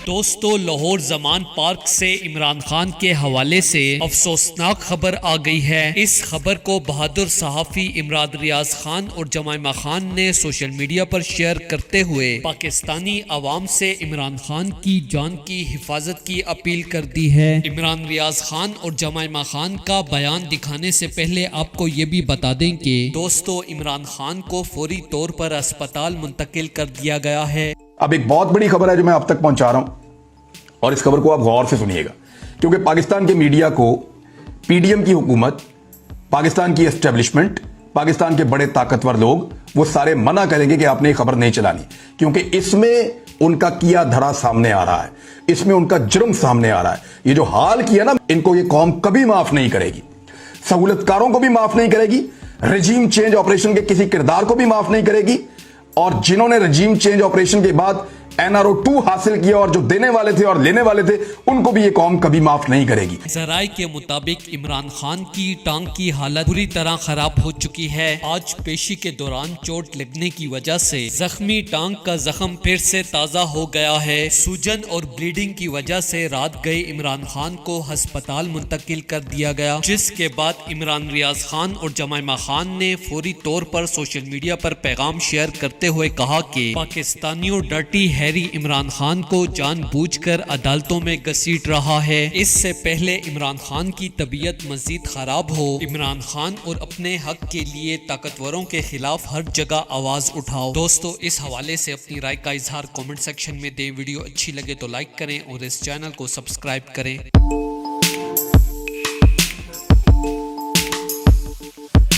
دوستو، لاہور زمان پارک سے عمران خان کے حوالے سے افسوسناک خبر آ گئی ہے۔ اس خبر کو بہادر صحافی امراض ریاض خان اور جمائمہ خان نے سوشل میڈیا پر شیئر کرتے ہوئے پاکستانی عوام سے عمران خان کی جان کی حفاظت کی اپیل کر دی ہے۔ عمران ریاض خان اور جمائمہ خان کا بیان دکھانے سے پہلے آپ کو یہ بھی بتا دیں کہ دوستو، عمران خان کو فوری طور پر اسپتال منتقل کر دیا گیا ہے۔ اب ایک بہت بڑی خبر ہے جو میں آپ تک پہنچا رہا ہوں، اور اس خبر کو آپ غور سے سنیے گا، کیونکہ پاکستان کے میڈیا کو پی ڈی ایم کی حکومت، پاکستان کی اسٹیبلشمنٹ، پاکستان کے بڑے طاقتور لوگ وہ سارے منع کریں گے کہ آپ نے یہ خبر نہیں چلانی، کیونکہ اس میں ان کا کیا دھڑا سامنے آ رہا ہے، اس میں ان کا جرم سامنے آ رہا ہے۔ یہ جو حال کیا نا، ان کو یہ قوم کبھی معاف نہیں کرے گی، سہولت کاروں کو بھی معاف نہیں کرے گی، رجیم چینج آپریشن کے کسی کردار کو بھی معاف نہیں کرے گی، اور جنہوں نے رجیم چینج آپریشن کے بعد NRO 2 حاصل کیا اور جو دینے والے تھے اور لینے والے تھے، ان کو بھی یہ قوم کبھی معاف نہیں کرے گی۔ ذرائع کے مطابق عمران خان کی ٹانگ کی حالت بری طرح خراب ہو چکی ہے۔ آج پیشی کے دوران چوٹ لگنے کی وجہ سے زخمی ٹانگ کا زخم پھر سے تازہ ہو گیا ہے۔ سوجن اور بلیڈنگ کی وجہ سے رات گئے عمران خان کو ہسپتال منتقل کر دیا گیا، جس کے بعد عمران ریاض خان اور جمائمہ خان نے فوری طور پر سوشل میڈیا پر پیغام شیئر کرتے ہوئے کہا کہ پاکستانیوں ڈرٹی ہیری عمران خان کو جان بوجھ کر عدالتوں میں گھسیٹ رہا ہے۔ اس سے پہلے عمران خان کی طبیعت مزید خراب ہو، عمران خان اور اپنے حق کے لیے طاقتوروں کے خلاف ہر جگہ آواز اٹھاؤ۔ دوستو، اس حوالے سے اپنی رائے کا اظہار کامنٹ سیکشن میں دیں۔ ویڈیو اچھی لگے تو لائک کریں اور اس چینل کو سبسکرائب کریں۔